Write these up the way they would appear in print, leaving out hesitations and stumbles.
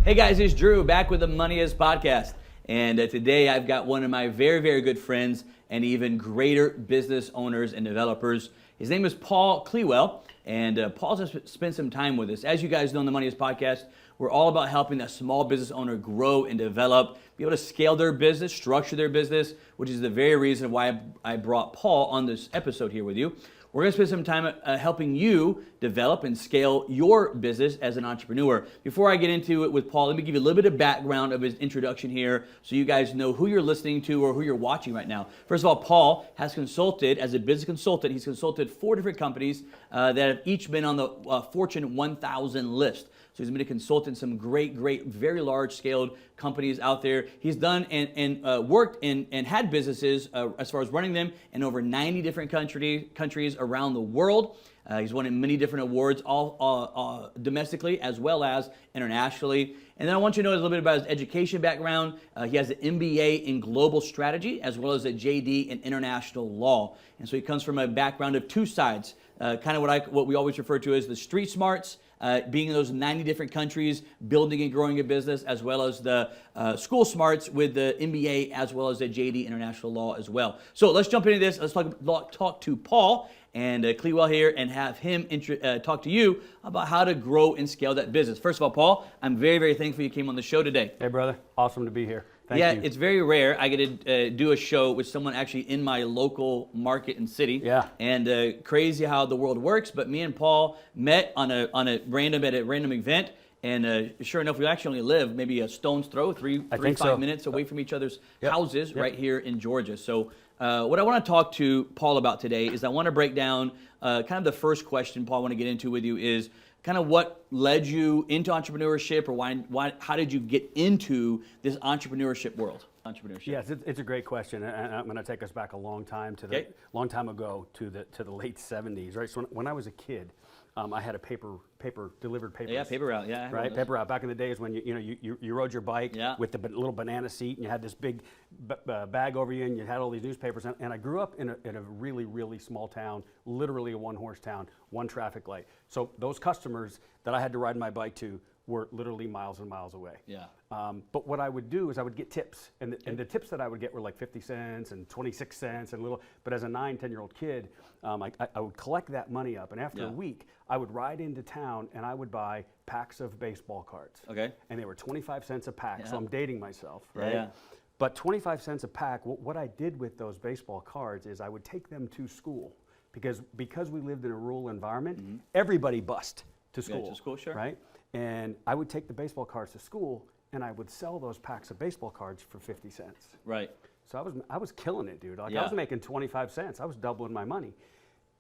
Hey guys, it's Drew back with the MoneyIs podcast. And today I've got one of my very, very good friends and even greater business owners and developers. His name is Paul Clewell, and Paul's just spent some time with us. As you guys know in the MoneyIs podcast, we're all about helping a small business owner grow and develop, be able to scale their business, structure their business, which is the very reason why I brought Paul on this episode here with you. We're going to spend some time helping you develop and scale your business as an entrepreneur. Before I get into it with Paul, let me give you a little bit of background of his introduction here so you guys know who you're listening to or who you're watching right now. First of all, Paul has consulted, as a business consultant, he's consulted 4 different companies that have each been on the Fortune 1000 list. So he's been a consultant in some great, very large-scaled companies out there. He's done and worked and had businesses as far as running them in over 90 different countries around the world. He's won many different awards, all domestically as well as internationally. And then I want you to know a little bit about his education background. He has an MBA in global strategy as well as a JD in international law. And so he comes from a background of 2 sides, kind of what we always refer to as the street smarts, being in those 90 different countries, building and growing a business, as well as the school smarts with the MBA, as well as the JD International Law as well. So let's jump into this. Let's talk to Paul and Clewell here and have him talk to you about how to grow and scale that business. First of all, Paul, I'm very, very thankful you came on the show today. Hey, brother. Awesome to be here. Thank you. It's very rare. I get to do a show with someone actually in my local market and city. Yeah. And crazy how the world works. But me and Paul met at a random event. And sure enough, we actually only live maybe a stone's throw, 5 minutes away from each other's houses right here in Georgia. So what I want to talk to Paul about today is I want to break down kind of the first question, Paul, I want to get into with you is kind of what led you into entrepreneurship, or how did you get into this entrepreneurship world? Yes, it's a great question, and I'm going to take us back a long time long time ago to the late 70s, right? So when I was a kid, I had a delivered papers. Yeah, paper route. Yeah, right. Paper route. Back in the days when you rode your bike with the little banana seat, and you had this big bag over you, and you had all these newspapers. And I grew up in a really small town, literally a 1-horse town, 1 traffic light. So those customers that I had to ride my bike to were literally miles and miles away. Yeah. But what I would do is I would get tips, and the tips that I would get were like 50 cents and 26 cents and little. But as a 9, 10-year-old kid, I would collect that money up, and after a week, I would ride into town and I would buy packs of baseball cards. Okay. And they were 25 cents a pack. So I'm dating myself, right? Yeah. But 25 cents a pack. What I did with those baseball cards is I would take them to school because we lived in a rural environment. Everybody bussed to school. Yeah, to school, sure. Right. And I would take the baseball cards to school, and I would sell those packs of baseball cards for 50 cents. Right. So I was killing it, dude. I was making 25 cents. I was doubling my money.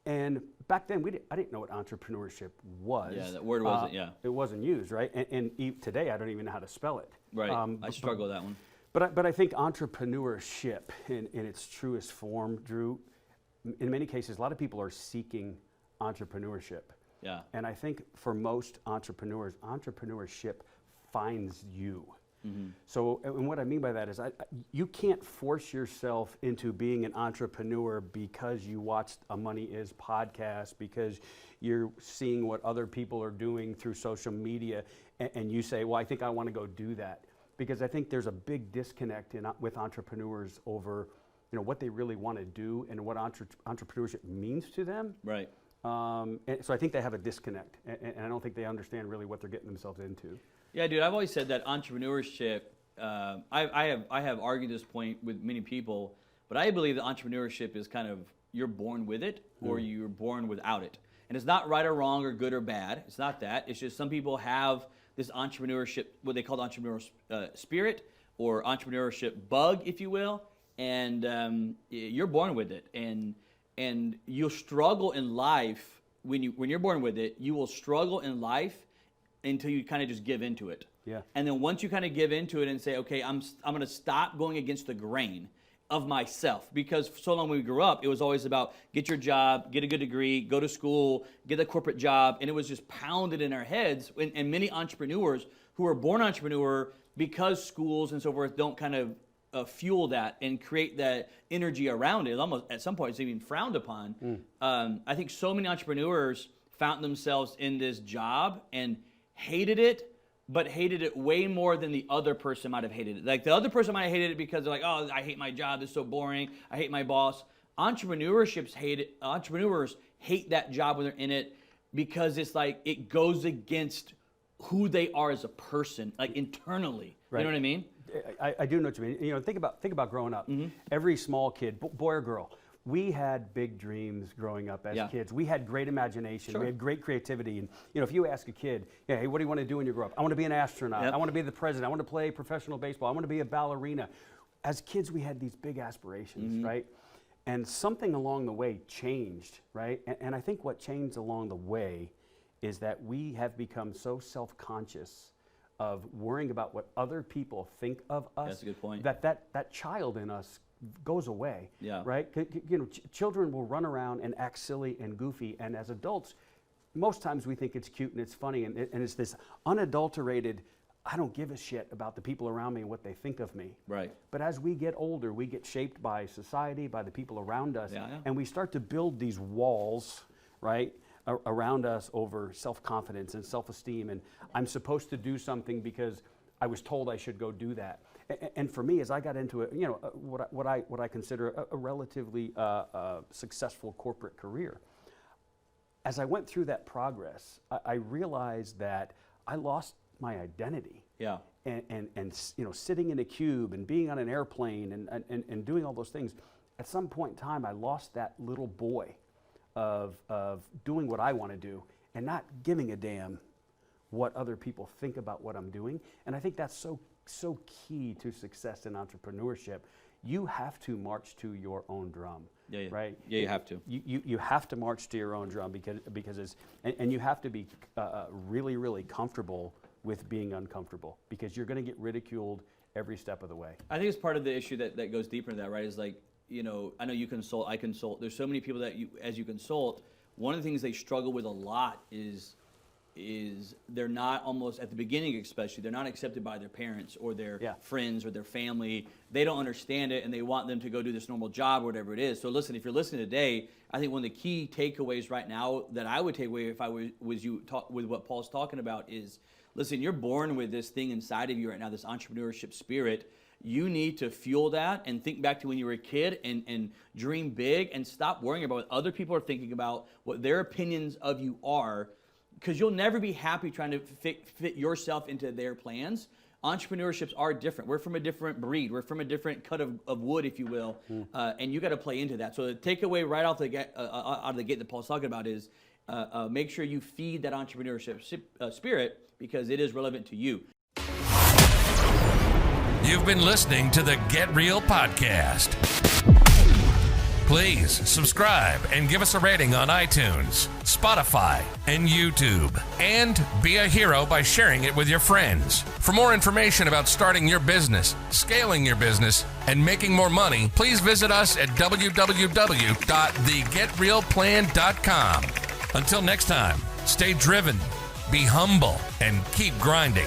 And back then, I didn't know what entrepreneurship was. Yeah, that word wasn't, It wasn't used, right? And today, I don't even know how to spell it. Right. I struggle with that one. But I think entrepreneurship in its truest form, Drew, in many cases, a lot of people are seeking entrepreneurship. Yeah. And I think for most entrepreneurs, entrepreneurship finds you. So, and what I mean by that is you can't force yourself into being an entrepreneur because you watched a MoneyIs podcast, because you're seeing what other people are doing through social media, and you say, well, I think I want to go do that. Because I think there's a big disconnect with entrepreneurs over what they really want to do and what entrepreneurship means to them. Right. And so I think they have a disconnect, and I don't think they understand really what they're getting themselves into. Yeah, dude, I've always said that entrepreneurship, I have argued this point with many people, but I believe that entrepreneurship is kind of, you're born with it or you're born without it. And it's not right or wrong or good or bad. It's not that. It's just some people have this entrepreneurship, what they call the entrepreneurial spirit or entrepreneurship bug, if you will, and you're born with it. And you'll struggle in life when you're born with it. You will struggle in life until you kind of just give into it. Yeah. And then once you kind of give into it and say, okay, I'm going to stop going against the grain of myself, because so long when we grew up, it was always about get your job, get a good degree, go to school, get a corporate job, and it was just pounded in our heads. And many entrepreneurs who are born entrepreneur, because schools and so forth don't kind of fuel that and create that energy around it. Almost at some point it's even frowned upon. I think so many entrepreneurs found themselves in this job and hated it, but hated it way more than the other person might have hated it. Like the other person might have hated it because they're like, oh, I hate my job, it's so boring, I hate my boss. Entrepreneurs hate that job when they're in it because it's like it goes against who they are as a person, like internally. Right. You know what I mean? I do know what you mean. You know, think about growing up. Every small kid, boy or girl, we had big dreams growing up as kids. We had great imagination. We had great creativity. And you know, if you ask a kid, hey, what do you want to do when you grow up? I want to be an astronaut. I want to be the president. I want to play professional baseball. I want to be a ballerina. As kids, we had these big aspirations, right? And something along the way changed, right? And I think what changed along the way is that we have become so self-conscious of worrying about what other people think of us. That's a good point. That child in us goes away, right? You know, children will run around and act silly and goofy, and as adults, most times we think it's cute and it's funny, and it's this unadulterated, I don't give a shit about the people around me and what they think of me. Right. But as we get older, we get shaped by society, by the people around us, and we start to build these walls, right, around us over self-confidence and self-esteem, and I'm supposed to do something because I was told I should go do that. And for me, as I got into it, you know, what I consider a relatively successful corporate career, as I went through that progress, I realized that I lost my identity. Yeah. And you know, sitting in a cube and being on an airplane and doing all those things, at some point in time, I lost that little boy of doing what I want to do and not giving a damn what other people think about what I'm doing. And I think that's so key to success in entrepreneurship. You have to march to your own drum, right? Yeah, you have to. You have to march to your own drum because it's, and you have to be really, really comfortable with being uncomfortable because you're going to get ridiculed every step of the way. I think it's part of the issue that goes deeper into that, right? Is like, you know, I know you consult, I consult. There's so many people that as you consult, one of the things they struggle with a lot is they're not, almost at the beginning especially, they're not accepted by their parents or their friends or their family. They don't understand it and they want them to go do this normal job or whatever it is. So listen, if you're listening today, I think one of the key takeaways right now that I would take away if I was you talk with what Paul's talking about is, listen, you're born with this thing inside of you right now, this entrepreneurship spirit. You need to fuel that and think back to when you were a kid and dream big and stop worrying about what other people are thinking about, what their opinions of you are, because you'll never be happy trying to fit yourself into their plans. Entrepreneurships are different. We're from a different breed. We're from a different cut of wood, if you will, and you got to play into that. So the takeaway right off the out of the gate that Paul's talking about is make sure you feed that entrepreneurship spirit because it is relevant to you. You've been listening to the Get Real Podcast. Please subscribe and give us a rating on iTunes, Spotify, and YouTube. And be a hero by sharing it with your friends. For more information about starting your business, scaling your business, and making more money, please visit us at www.thegetrealplan.com. Until next time, stay driven, be humble, and keep grinding.